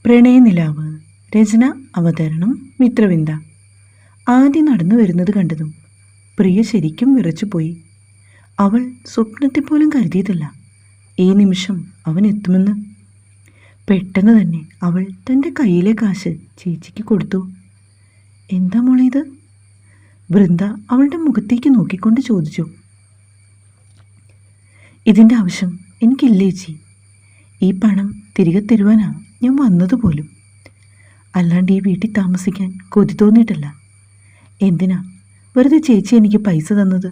പ്രണയനിലാവ്. രചന, അവതരണം മിത്രവിന്ദ. ആദ്യം നടന്നു വരുന്നത് കണ്ടതും പ്രിയ ശരിക്കും വിറച്ചുപോയി. അവൾ സ്വപ്നത്തിൽ പോലും കരുതിയതല്ല ഈ നിമിഷം അവൻ എത്തുമെന്ന്. പെട്ടെന്ന് തന്നെ അവൾ തൻ്റെ കയ്യിലെ കാശ് ചേച്ചിക്ക് കൊടുത്തു. എന്താ മോളെ ഇത്? വൃന്ദ അവളുടെ മുഖത്തേക്ക് നോക്കിക്കൊണ്ട് ചോദിച്ചു. ഇതിൻ്റെ ആവശ്യം എനിക്കില്ല ചേച്ചി. ഈ പണം തിരികെ തരുവാനാ ഞാൻ വന്നതുപോലും. അല്ലാണ്ട് ഈ വീട്ടിൽ താമസിക്കാൻ കൊതി തോന്നിയിട്ടല്ല. എന്തിനാ വെറുതെ ചേച്ചി എനിക്ക് പൈസ തന്നത്?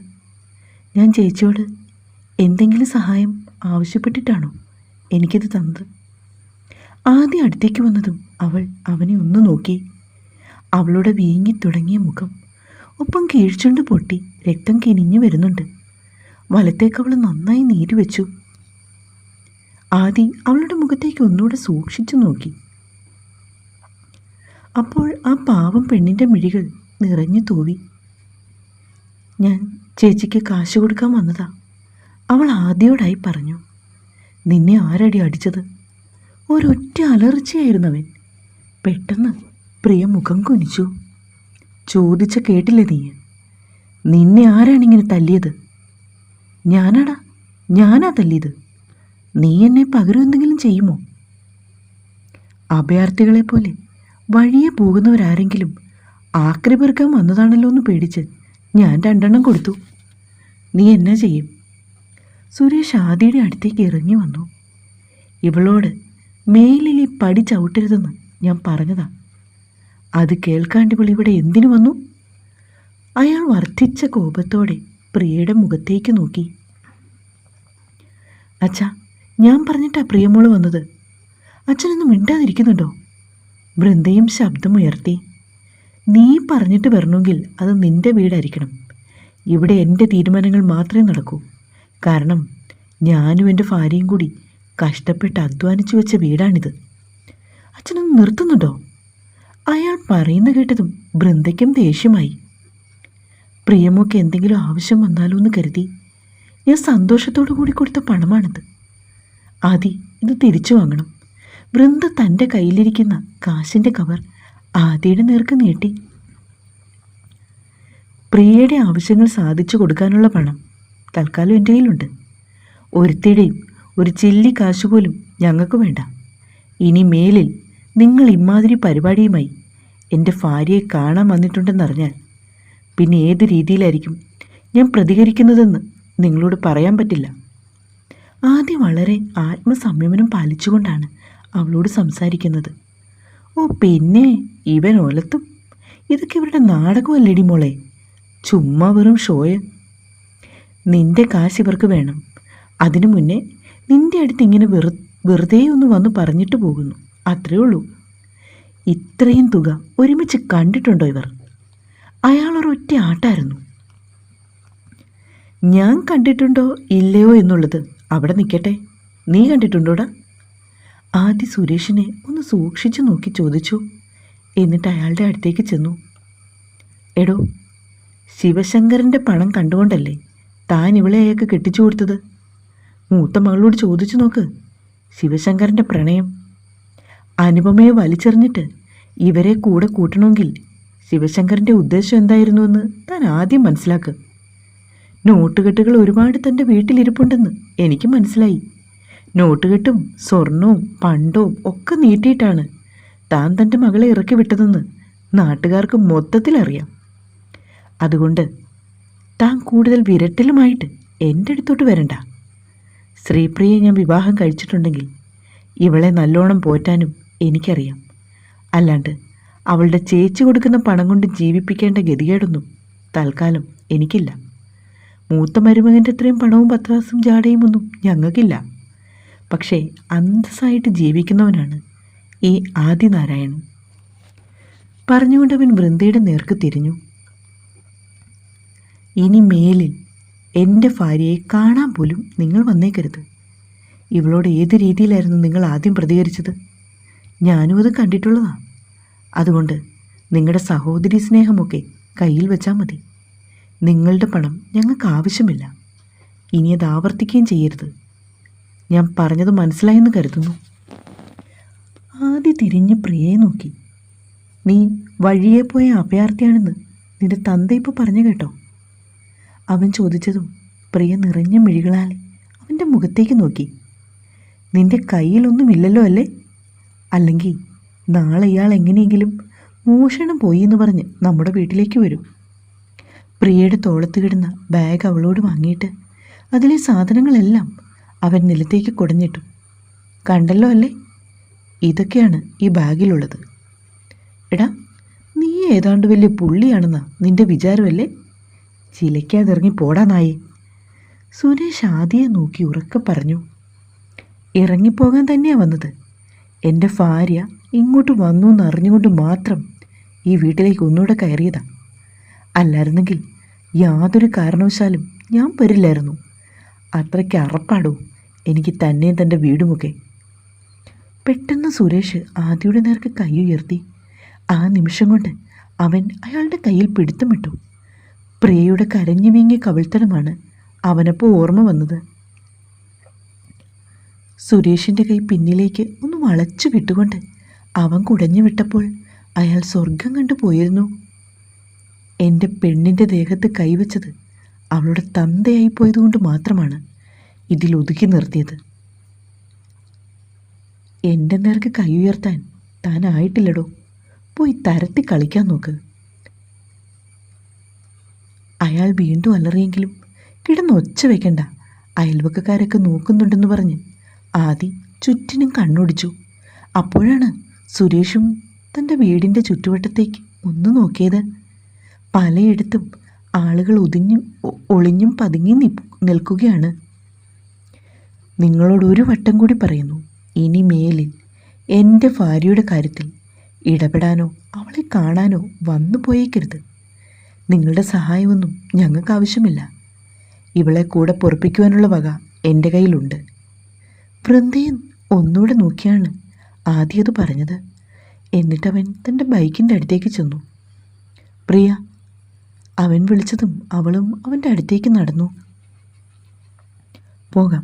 ഞാൻ ചേച്ചിയോട് എന്തെങ്കിലും സഹായം ആവശ്യപ്പെട്ടിട്ടാണോ എനിക്കിത് തന്നത്? ആദ്യം അടുത്തേക്ക് വന്നതും അവൾ അവനെ ഒന്ന് നോക്കി. അവളുടെ വീങ്ങി തുടങ്ങിയ മുഖം ഒപ്പം കീഴ്ച്ചുണ്ട് പൊട്ടി രക്തം കിനിഞ്ഞു വരുന്നുണ്ട്. വലത്തേക്ക് അവൾ നന്നായി നീര് വെച്ചു. ആദി അവളുടെ മുഖത്തേക്ക് ഒന്നുകൂടെ സൂക്ഷിച്ചു നോക്കി. അപ്പോൾ ആ പാവം പെണ്ണിൻ്റെ മിഴികൾ നിറഞ്ഞു തൂവി. ഞാൻ ചേച്ചിക്ക് കാശ് കൊടുക്കാൻ വന്നതാ, അവൾ ആദ്യോടായി പറഞ്ഞു. നിന്നെ ആരടി അടിച്ചത്? ഒരൊറ്റ അലർച്ചയായിരുന്നവൻ. പെട്ടെന്ന് പ്രിയ മുഖം കുനിച്ചു. ചോദിച്ച കേട്ടില്ലേ നീ? നിന്നെ ആരാണിങ്ങനെ തല്ലിയത്? ഞാനാടാ, ഞാനാ തല്ലിയത്. നീ എന്നെ പകരം എന്തെങ്കിലും ചെയ്യുമോ? അഭയാർത്ഥികളെ പോലെ വഴിയെ പോകുന്നവരാരെങ്കിലും ആക്രി പെറുക്കാൻ വന്നതാണല്ലോ എന്ന് പേടിച്ച് ഞാൻ 2 കൊടുത്തു. നീ എന്നാ ചെയ്യും? സുരേഷ് ആദിയുടെ അടുത്തേക്ക് ഇറങ്ങി വന്നു. ഇവളോട് മേലിൽ ഈ പടി ചവിട്ടരുതെന്ന് ഞാൻ പറഞ്ഞതാ. അത് കേൾക്കാണ്ട് ഇവൾ ഇവിടെ എന്തിനു വന്നു? അയാൾ വർദ്ധിച്ച കോപത്തോടെ പ്രിയയുടെ മുഖത്തേക്ക് നോക്കി. അച്ഛാ, ഞാൻ പറഞ്ഞിട്ടാ പ്രിയമോള് വന്നത്. അച്ഛനൊന്നും മിണ്ടാതിരിക്കുന്നുണ്ടോ? വൃന്ദയും ശബ്ദമുയർത്തി. നീ പറഞ്ഞിട്ട് വരണമെങ്കിൽ അത് നിന്റെ വീടായിരിക്കണം. ഇവിടെ എൻ്റെ തീരുമാനങ്ങൾ മാത്രമേ നടക്കൂ. കാരണം ഞാനും എൻ്റെ ഭാര്യയും കൂടി കഷ്ടപ്പെട്ട് അധ്വാനിച്ചു വെച്ച വീടാണിത്. അച്ഛനൊന്ന് നിർത്തുന്നുണ്ടോ? അയാൾ പറയുന്ന കേട്ടതും വൃന്ദയ്ക്കും ദേഷ്യമായി. പ്രിയമോക്ക് എന്തെങ്കിലും ആവശ്യം വന്നാലോ എന്ന് കരുതി ഞാൻ സന്തോഷത്തോടു കൂടി കൊടുത്ത പണമാണിത്. ആദി, ഇത് തിരിച്ചു വാങ്ങണം. വൃന്ദ തൻ്റെ കയ്യിലിരിക്കുന്ന കാശിൻ്റെ കവർ ആദിയുടെ നേർക്ക് നീട്ടി. പ്രിയയുടെ ആവശ്യങ്ങൾ സാധിച്ചു കൊടുക്കാനുള്ള പണം തൽക്കാലം എൻ്റെ കയ്യിലുണ്ട്. ഒരുത്തിയുടെയും ഒരു ചില്ലി കാശ് പോലും ഞങ്ങൾക്ക് വേണ്ട. ഇനി മേലിൽ നിങ്ങൾ ഇമാതിരി പരിപാടിയുമായി എൻ്റെ ഭാര്യയെ കാണാൻ വന്നിട്ടുണ്ടെന്നറിഞ്ഞാൽ പിന്നെ ഏത് രീതിയിലായിരിക്കും ഞാൻ പ്രതികരിക്കുന്നതെന്ന് നിങ്ങളോട് പറയാൻ പറ്റില്ല. ആദ്യം വളരെ ആത്മസംയമനം പാലിച്ചുകൊണ്ടാണ് അവളോട് സംസാരിക്കുന്നത്. ഓ പിന്നെ ഇവൻ ഒലത്തും. ഇതൊക്കെ ഇവരുടെ നാടകമല്ലേടി മോളെ, ചുമ്മാ വെറും ഷോയ്. നിന്റെ കാശ് ഇവർക്ക് വേണം. അതിനു മുന്നേ നിന്റെ അടുത്ത് ഇങ്ങനെ വെറുതെ ഒന്ന് വന്ന് പറഞ്ഞിട്ട് പോകുന്നു, അത്രേ ഉള്ളൂ. ഇത്രയും തുക ഒരുമിച്ച് കണ്ടിട്ടുണ്ടോ ഇവർ? അയാളൊരൊറ്റ ആട്ടായിരുന്നു. ഞാൻ കണ്ടിട്ടുണ്ടോ ഇല്ലയോ എന്നുള്ളത് അവിടെ നിൽക്കട്ടെ. നീ കണ്ടിട്ടുണ്ടോടാ? ആദ്യ സുരേഷിനെ ഒന്ന് സൂക്ഷിച്ചു നോക്കി ചോദിച്ചു. എന്നിട്ട് അയാളുടെ അടുത്തേക്ക് ചെന്നു. എടോ, ശിവശങ്കരൻ്റെ പണം കണ്ടുകൊണ്ടല്ലേ താൻ ഇവളെ അയാൾക്ക് കെട്ടിച്ചു കൊടുത്തത്? മൂത്ത മകളോട് ചോദിച്ചു നോക്ക്. ശിവശങ്കരൻ്റെ പ്രണയം അനുപമയെ വലിച്ചെറിഞ്ഞിട്ട് ഇവരെ കൂടെ കൂട്ടണമെങ്കിൽ ശിവശങ്കരൻ്റെ ഉദ്ദേശം എന്തായിരുന്നുവെന്ന് താൻ ആദ്യം മനസ്സിലാക്ക്. നോട്ടുകെട്ടുകൾ ഒരുപാട് തൻ്റെ വീട്ടിലിരിപ്പുണ്ടെന്ന് എനിക്ക് മനസ്സിലായി. നോട്ടുകെട്ടും സ്വർണവും പണ്ടവും ഒക്കെ നീട്ടിയിട്ടാണ് താൻ തൻ്റെ മകളെ ഇറക്കി വിട്ടതെന്ന് നാട്ടുകാർക്ക് മൊത്തത്തിലറിയാം. അതുകൊണ്ട് താൻ കൂടുതൽ വിരട്ടലുമായിട്ട് എൻ്റെ അടുത്തോട്ട് വരണ്ട. ശ്രീപ്രിയെ ഞാൻ വിവാഹം കഴിച്ചിട്ടുണ്ടെങ്കിൽ ഇവളെ നല്ലോണം പോറ്റാനും എനിക്കറിയാം. അല്ലാണ്ട് അവളുടെ ചേച്ചി കൊടുക്കുന്ന പണം കൊണ്ട് ജീവിപ്പിക്കേണ്ട ഗതികേടൊന്നും തൽക്കാലം എനിക്കില്ല. മൂത്ത മരുമകൻ്റെ അത്രയും പണവും പത്രാസും ജാടയും ഒന്നും ഞങ്ങൾക്കില്ല. പക്ഷേ അന്തസ്സായിട്ട് ജീവിക്കുന്നവനാണ് ഈ ആദിനാരായണൻ. പറഞ്ഞുകൊണ്ടവൻ വൃന്ദയുടെ നേർക്ക് തിരിഞ്ഞു. ഇനി മേലിൽ എൻ്റെ ഭാര്യയെ കാണാൻ പോലും നിങ്ങൾ വന്നേക്കരുത്. ഇവളോട് ഏത് രീതിയിലായിരുന്നു നിങ്ങൾ ആദ്യം പ്രതികരിച്ചത്? ഞാനും അത് കണ്ടിട്ടുള്ളതാണ്. അതുകൊണ്ട് നിങ്ങളുടെ സഹോദരി സ്നേഹമൊക്കെ കയ്യിൽ വെച്ചാൽ മതി. നിങ്ങളുടെ പണം ഞങ്ങൾക്ക് ആവശ്യമില്ല. ഇനി അത് ആവർത്തിക്കുകയും ചെയ്യരുത്. ഞാൻ പറഞ്ഞത് മനസ്സിലായെന്ന് കരുതുന്നു. ആദ്യ തിരിഞ്ഞ് പ്രിയയെ നോക്കി. നീ വഴിയെ പോയ അഭയാർത്ഥിയാണെന്ന് നിന്റെ തന്ത ഇപ്പോൾ പറഞ്ഞു കേട്ടോ? അവൻ ചോദിച്ചതും പ്രിയ നിറഞ്ഞ മിഴികളാൽ അവൻ്റെ മുഖത്തേക്ക് നോക്കി. നിന്റെ കയ്യിലൊന്നുമില്ലല്ലോ അല്ലേ? അല്ലെങ്കിൽ നാളെ ഇയാൾ എങ്ങനെയെങ്കിലും മോഷണം പോയി എന്ന് പറഞ്ഞ് നമ്മുടെ വീട്ടിലേക്ക് വരും. പ്രിയയുടെ തോളത്ത് കിടന്ന ബാഗ് അവളോട് വാങ്ങിയിട്ട് അതിലെ സാധനങ്ങളെല്ലാം അവൻ നിലത്തേക്ക് കുടഞ്ഞിട്ടു. കണ്ടല്ലോ അല്ലേ, ഇതൊക്കെയാണ് ഈ ബാഗിലുള്ളത്. എടാ, നീ ഏതാണ്ട് വലിയ പുള്ളിയാണെന്നാ നിന്റെ വിചാരമല്ലേ? ചിലയ്ക്കാതിറങ്ങി പോടാ നായേ. സുരേഷ് ആദിയെ നോക്കി ഉറക്കെ പറഞ്ഞു. ഇറങ്ങിപ്പോകാൻ തന്നെയാണ് വന്നത്. എൻ്റെ ഭാര്യ ഇങ്ങോട്ട് വന്നു എന്നറിഞ്ഞുകൊണ്ട് മാത്രം ഈ വീട്ടിലേക്ക് ഒന്നുകൂടെ കയറിയതാ. അല്ലായിരുന്നെങ്കിൽ യാതൊരു കാരണവശാലും ഞാൻ വരില്ലായിരുന്നു. അത്രയ്ക്ക് അറപ്പാടോ എനിക്ക് തന്നെയും തൻ്റെ വീടുമൊക്കെ. പെട്ടെന്ന് സുരേഷ് ആദിയുടെ നേർക്ക് കൈ ഉയർത്തി. ആ നിമിഷം കൊണ്ട് അവൻ അയാളുടെ കയ്യിൽ പിടുത്തമിട്ടു. പ്രിയയുടെ കരഞ്ഞു വീങ്ങിയ കവിൾത്തടമാണ് അവനപ്പോൾ ഓർമ്മ വന്നത്. സുരേഷിൻ്റെ കൈ പിന്നിലേക്ക് ഒന്ന് വളച്ചു വിട്ടുകൊണ്ട് അവൻ കുടഞ്ഞു വിട്ടപ്പോൾ അയാൾ സ്വർഗം കണ്ടു പോയിരുന്നു. എൻ്റെ പെണ്ണിൻ്റെ ദേഹത്ത് കൈവച്ചത് അവളുടെ തന്തയായി പോയതുകൊണ്ട് മാത്രമാണ് ഇതിൽ ഒതുക്കി നിർത്തിയത്. എൻ്റെ നേർക്ക് കൈ ഉയർത്താൻ താനായിട്ടില്ലടോ. പോയി തരത്തി കളിക്കാൻ നോക്ക്. അയാൾ വീണ്ടും അലറിയെങ്കിലും കിടന്ന് ഒച്ച വയ്ക്കണ്ട, അയൽവക്കക്കാരൊക്കെ നോക്കുന്നുണ്ടെന്ന് പറഞ്ഞ് ആദി ചുറ്റിനും കണ്ണോടിച്ചു. അപ്പോഴാണ് സുരേഷും തൻ്റെ വീടിൻ്റെ ചുറ്റുവട്ടത്തേക്ക് ഒന്ന് നോക്കിയത്. പലയിടത്തും ആളുകൾ ഒളിഞ്ഞും പതുങ്ങി നിൽക്കുകയാണ്. നിങ്ങളോട് ഒരു വട്ടം കൂടി പറയുന്നു, ഇനി മേലിൽ എൻ്റെ ഭാര്യയുടെ കാര്യത്തിൽ ഇടപെടാനോ അവളെ കാണാനോ വന്നു പോയേക്കരുത്. നിങ്ങളുടെ സഹായമൊന്നും ഞങ്ങൾക്ക് ആവശ്യമില്ല. ഇവളെ കൂടെ പൊറപ്പിക്കുവാനുള്ള വക എൻ്റെ കയ്യിലുണ്ട്. വൃന്ദയെ ഒന്നുകൂടെ നോക്കിയാണ് ആദ്യം അത് പറഞ്ഞത്. എന്നിട്ടവൻ തൻ്റെ ബൈക്കിൻ്റെ അടുത്തേക്ക് ചെന്നു. പ്രിയ, അവൻ വിളിച്ചതും അവളും അവൻ്റെ അടുത്തേക്ക് നടന്നു. പോകാം.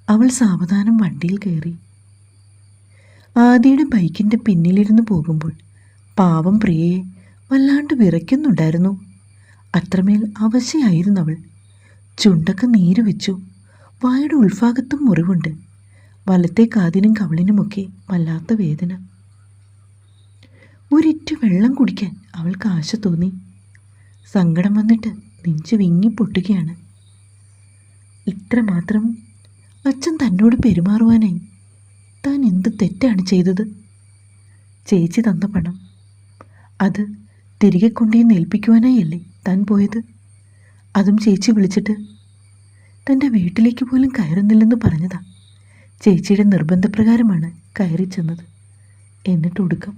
അവൾ സാവധാനം വണ്ടിയിൽ കയറി. ആദിയുടെ ബൈക്കിൻ്റെ പിന്നിലിരുന്ന് പോകുമ്പോൾ പാവം പ്രിയയെ വല്ലാണ്ട് വിറയ്ക്കുന്നുണ്ടായിരുന്നു. അത്രമേൽ അവശയായിരുന്നവൾ. ചുണ്ടൊക്കെ നീര് വെച്ചു. വായുടെ ഉൾഭാഗത്തും മുറിവുണ്ട്. വലത്തെ കാതിനും കവിളിനുമൊക്കെ വല്ലാത്ത വേദന. ഒരിറ്റു വെള്ളം കുടിക്കാൻ അവൾക്ക് ആശ തോന്നി. സങ്കടം വന്നിട്ട് നെഞ്ചു വിങ്ങി പൊട്ടുകയാണ്. ഇത്രമാത്രം അച്ഛൻ തന്നോട് പെരുമാറുവാനായി താൻ എന്ത് തെറ്റാണ് ചെയ്തത്? ചേച്ചി തന്ന പണം അത് തിരികെ കൊണ്ടുവന്ന് ഏൽപ്പിക്കുവാനായല്ലേ താൻ പോയത്? അതും ചേച്ചി വിളിച്ചിട്ട് തൻ്റെ വീട്ടിലേക്ക് പോലും കയറുന്നില്ലെന്ന് പറഞ്ഞതാ. ചേച്ചിയുടെ നിർബന്ധപ്രകാരമാണ് കയറി ചെന്നത്. എന്നിട്ടൊടുക്കം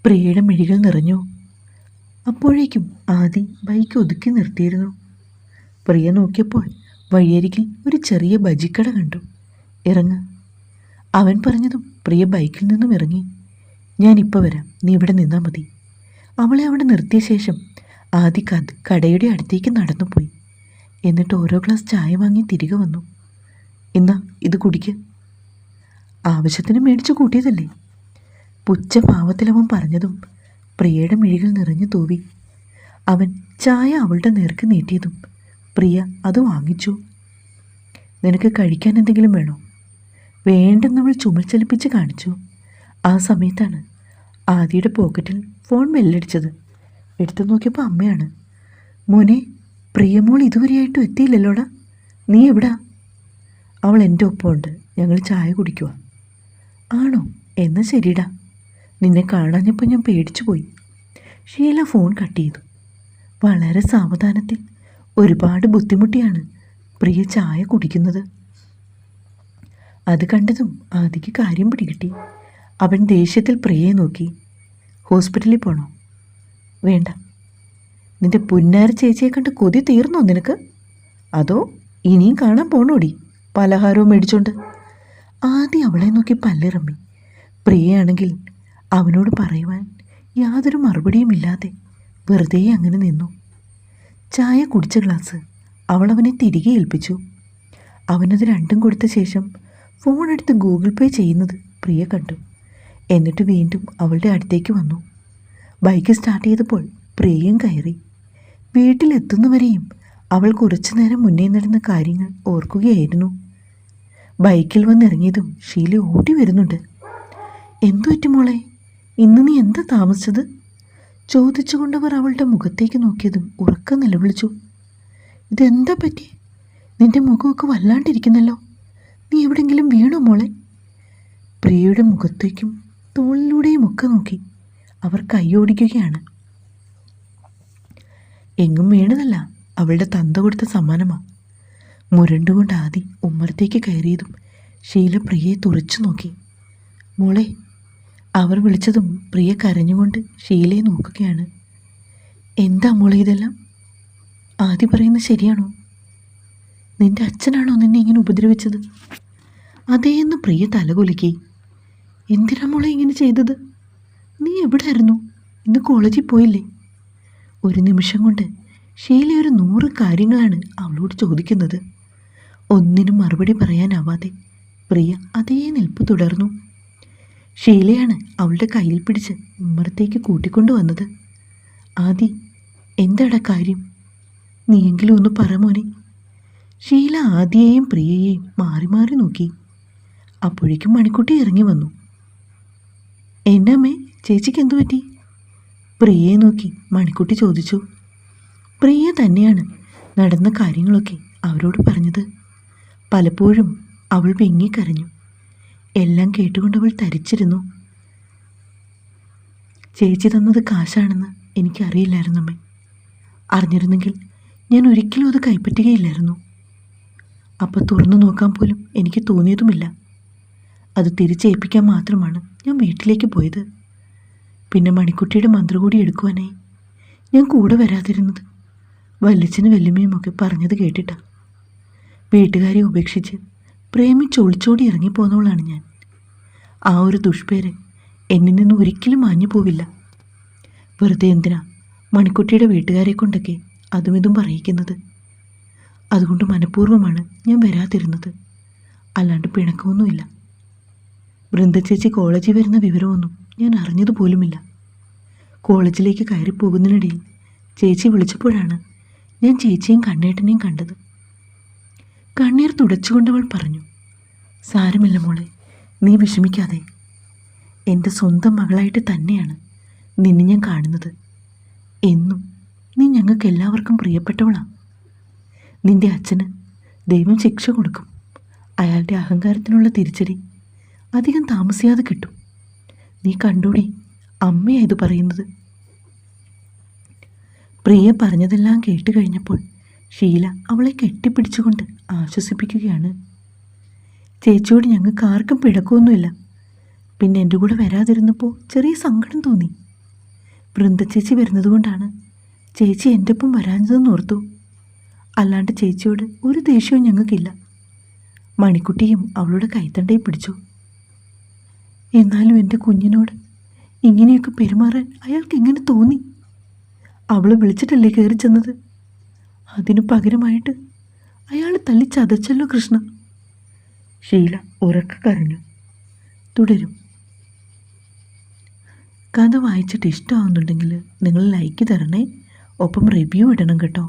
പ്രിയയുടെ മിഴികൾ നിറഞ്ഞു. അപ്പോഴേക്കും ആദി ബൈക്ക് ഒതുക്കി നിർത്തിയിരുന്നു. പ്രിയ നോക്കിയപ്പോൾ വഴിയരികിൽ ഒരു ചെറിയ ബജിക്കട കണ്ടു. ഇറങ്ങ്. അവൻ പറഞ്ഞതും പ്രിയ ബൈക്കിൽ നിന്നും ഇറങ്ങി. ഞാനിപ്പോൾ വരാം, നീ ഇവിടെ നിന്നാൽ മതി. അവളെ അവിടെ നിർത്തിയ ശേഷം ആദി കടയുടെ അടുത്തേക്ക് നടന്നുപോയി. എന്നിട്ട് ഓരോ ഗ്ലാസ് ചായ വാങ്ങി തിരികെ വന്നു. എന്നാ ഇത് കുടിക്ക്. ആവശ്യത്തിന് മേടിച്ചു കൂട്ടിയതല്ലേ? പുച്ഛഭാവത്തിലവൻ പറഞ്ഞതും പ്രിയയുടെ മിഴികൾ നിറഞ്ഞു തൂവി. അവൻ ചായ അവളുടെ നേർക്ക് നീട്ടിയതും പ്രിയ അത് വാങ്ങിച്ചു. നിനക്ക് കഴിക്കാൻ എന്തെങ്കിലും വേണോ? വേണ്ടെന്നവൾ ചുമൽ ചലിപ്പിച്ച് കാണിച്ചു. ആ സമയത്താണ് ആദിയുടെ പോക്കറ്റിൽ ഫോൺ ബെല്ലടിച്ചത്. എടുത്തു നോക്കിയപ്പോൾ അമ്മയാണ്. മോനെ, പ്രിയമോൾ ഇതുവരെയായിട്ടും എത്തിയില്ലല്ലോടാ. നീ എവിടാ? അവൾ എൻ്റെ ഒപ്പമുണ്ട്. ഞങ്ങൾ ചായ കുടിക്കുക. ആണോ? എന്നാൽ ശരിടാ. നിന്നെ കാണാഞ്ഞപ്പോൾ ഞാൻ പേടിച്ചു പോയി. ഷീല ഫോൺ കട്ട് ചെയ്തു. വളരെ സാവധാനത്തിൽ ഒരുപാട് ബുദ്ധിമുട്ടിയാണ് പ്രിയ ചായ കുടിക്കുന്നത്. അത് കണ്ടതും ആദിക്ക് കാര്യം പിടികിട്ടി. അവൻ ദേഷ്യത്തിൽ പ്രിയയെ നോക്കി. ഹോസ്പിറ്റലിൽ പോണോ? വേണ്ട. നിന്റെ പുന്നാര ചേച്ചിയെ കണ്ട് കൊതി തീർന്നോ നിനക്ക്? അതോ ഇനിയും കാണാൻ പോണോടി പലഹാരവും മേടിച്ചോണ്ട്? ആദ്യം അവളെ നോക്കി പല്ലിറമ്മി. പ്രിയയാണെങ്കിൽ അവനോട് പറയുവാൻ യാതൊരു മറുപടിയുമില്ലാതെ വെറുതെ അങ്ങനെ നിന്നു. ചായ കുടിച്ച ഗ്ലാസ് അവളവനെ തിരികെ ഏൽപ്പിച്ചു. അവനത് രണ്ടും കൊടുത്ത ശേഷം ഫോണെടുത്ത് ഗൂഗിൾ പേ ചെയ്യുന്നത് പ്രിയ കണ്ടു. എന്നിട്ട് വീണ്ടും അവളുടെ അടുത്തേക്ക് വന്നു. ബൈക്ക് സ്റ്റാർട്ട് ചെയ്തപ്പോൾ പ്രിയയും കയറി. വീട്ടിലെത്തുന്നവരെയും അവൾ കുറച്ചു നേരം മുന്നേ നടന്ന കാര്യങ്ങൾ ഓർക്കുകയായിരുന്നു. ബൈക്കിൽ വന്നിറങ്ങിയതും ഷീല ഓടി വരുന്നുണ്ട്. എന്തു പറ്റി മോളെ, ഇന്ന് നീ എന്താ താമസിച്ചത്? ചോദിച്ചുകൊണ്ടവർ അവളുടെ മുഖത്തേക്ക് നോക്കിയതും ഉറക്കം നിലവിളിച്ചു. ഇതെന്താ പറ്റി? നിന്റെ മുഖമൊക്കെ വല്ലാണ്ടിരിക്കുന്നല്ലോ. നീ എവിടെയെങ്കിലും വീണോ മോളെ? പ്രിയയുടെ മുഖത്തേക്കും തോളിലൂടെയും ഒക്കെ നോക്കി അവർ കൈയോടിക്കുകയാണ്. എങ്ങും വീണതല്ല, അവളുടെ തന്ത കൊടുത്ത സമ്മാനമാണ്. മുരണ്ടുകൊണ്ട് ആദി ഉമ്മറത്തേക്ക് കയറിയതും ഷീല പ്രിയയെ തുറച്ചു നോക്കി. മോളെ, അവർ വിളിച്ചതും പ്രിയ കരഞ്ഞുകൊണ്ട് ഷീലയെ നോക്കുകയാണ്. എന്താ മോളെ ഇതെല്ലാം? ആദി പറയുന്നത് ശരിയാണോ? നിന്റെ അച്ഛനാണോ നിന്നെ ഇങ്ങനെ ഉപദ്രവിച്ചത്? അതേന്ന് പ്രിയ തലകുലുക്കി. എന്തിനാ മോളെ ഇങ്ങനെ ചെയ്തത്? നീ എവിടെയായിരുന്നു? ഇന്ന് കോളേജിൽ പോയില്ലേ? ഒരു നിമിഷം കൊണ്ട് ഷീല ഒരു 100 കാര്യങ്ങളാണ് അവളോട് ചോദിക്കുന്നത്. ഒന്നിനും മറുപടി പറയാനാവാതെ പ്രിയ അതേ നിൽപ്പ് തുടർന്നു. ഷീലയാണ് അവളുടെ കയ്യിൽ പിടിച്ച് ഉമ്മറത്തേക്ക് കൂട്ടിക്കൊണ്ടു വന്നത്. ആദി, എന്താടാ കാര്യം? നീയെങ്കിലും ഒന്ന് പറ മോനെ. ഷീല ആദിയെയും പ്രിയയെയും മാറി മാറി നോക്കി. അപ്പോഴേക്കും മണിക്കുട്ടി ഇറങ്ങി വന്നു. എന്നമ്മേ, ചേച്ചിക്ക് എന്തു പറ്റി? പ്രിയയെ നോക്കി മണിക്കുട്ടി ചോദിച്ചു. പ്രിയ തന്നെയാണ് നടന്ന കാര്യങ്ങളൊക്കെ അവരോട് പറഞ്ഞത്. പലപ്പോഴും അവൾ വിങ്ങിക്കരഞ്ഞു. എല്ലാം കേട്ടുകൊണ്ടവൾ തരിച്ചിരുന്നു. ചേച്ചി തന്നത് കാശാണെന്ന് എനിക്കറിയില്ലായിരുന്നമ്മേ. അറിഞ്ഞിരുന്നെങ്കിൽ ഞാൻ ഒരിക്കലും അത് കൈപ്പറ്റുകയില്ലായിരുന്നു. അപ്പം തുറന്നു നോക്കാൻ പോലും എനിക്ക് തോന്നിയതുമില്ല. അത് തിരിച്ചേൽപ്പിക്കാൻ മാത്രമാണ് ഞാൻ വീട്ടിലേക്ക് പോയത്. പിന്നെ മണിക്കുട്ടിയുടെ മന്ത്രകൂടി എടുക്കുവാനായി ഞാൻ കൂടെ വരാതിരുന്നത് വല്യച്ഛനും വല്യമ്മയും ഒക്കെ പറഞ്ഞത് കേട്ടിട്ടാ. വീട്ടുകാരെ ഉപേക്ഷിച്ച് പ്രേമിച്ചൊളിച്ചോടി ഇറങ്ങിപ്പോന്നവളാണ് ഞാൻ. ആ ഒരു ദുഷ്പേര് എന്നിൽ നിന്ന് ഒരിക്കലും മാഞ്ഞു പോവില്ല. വെറുതെ എന്തിനാ മണിക്കുട്ടിയുടെ വീട്ടുകാരെ കൊണ്ടൊക്കെ അതും ഇതും പറയിക്കുന്നത്? അതുകൊണ്ട് മനഃപൂർവ്വമാണ് ഞാൻ വരാതിരുന്നത്, അല്ലാണ്ട് പിണക്കമൊന്നുമില്ല. വൃന്ദച്ചേച്ചി കോളേജിൽ വരുന്ന വിവരമൊന്നും ഞാൻ അറിഞ്ഞതുപോലുമില്ല. കോളേജിലേക്ക് കയറിപ്പോകുന്നതിനിടയിൽ ചേച്ചി വിളിച്ചപ്പോഴാണ് ഞാൻ ചേച്ചിയും കണ്ണേട്ടനെയും കണ്ടത്. കണ്ണീർ തുടച്ചുകൊണ്ടവൾ പറഞ്ഞു, സാരമില്ല മോളെ, നീ വിഷമിക്കാതെ. എൻ്റെ സ്വന്തം മകളായിട്ട് തന്നെയാണ് നിന്നെ ഞാൻ കാണുന്നത്. എന്നും നീ ഞങ്ങൾക്ക് എല്ലാവർക്കും പ്രിയപ്പെട്ടവളാണ്. നിന്റെ അച്ഛന് ദൈവം ശിക്ഷ കൊടുക്കും. അയാളുടെ അഹങ്കാരത്തിനുള്ള തിരിച്ചടി അധികം താമസിയാതെ കിട്ടും. നീ കണ്ടൂടി, അമ്മയാ ഇത് പറയുന്നത്. പ്രിയ പറഞ്ഞതെല്ലാം കേട്ട് കഴിഞ്ഞപ്പോൾ ഷീല അവളെ കെട്ടിപ്പിടിച്ചുകൊണ്ട് ആശ്വസിപ്പിക്കുകയാണ്. ചേച്ചിയോട് ഞങ്ങൾക്ക് ആർക്കും പിഴക്കമൊന്നുമില്ല. പിന്നെ എൻ്റെ കൂടെ വരാതിരുന്നപ്പോൾ ചെറിയ സങ്കടം തോന്നി. വൃന്ദച്ചേച്ചി വരുന്നതുകൊണ്ടാണ് ചേച്ചി എൻ്റെ ഒപ്പം വരാഞ്ഞതെന്ന് ഓർത്തു. അല്ലാണ്ട് ചേച്ചിയോട് ഒരു ദേഷ്യവും ഞങ്ങൾക്കില്ല. മണിക്കുട്ടിയും അവളുടെ കൈത്തണ്ടയിൽ പിടിച്ചു. എന്നാലും എൻ്റെ കുഞ്ഞിനോട് ഇങ്ങനെയൊക്കെ പെരുമാറാൻ അയാൾക്ക് എങ്ങനെ തോന്നി? അവളെ വിളിച്ചിട്ടല്ലേ കയറി ചെന്നത്. അതിനു പകരമായിട്ട് അയാൾ തല്ലിച്ചതച്ചല്ലോ കൃഷ്ണ. ഷീല ഉറക്കെ കരഞ്ഞു. തുടരും. കഥ വായിച്ചിട്ട് ഇഷ്ടമാവുന്നുണ്ടെങ്കിൽ നിങ്ങൾ ലൈക്ക് തരണേ, ഒപ്പം റിവ്യൂ ഇടണം കേട്ടോ.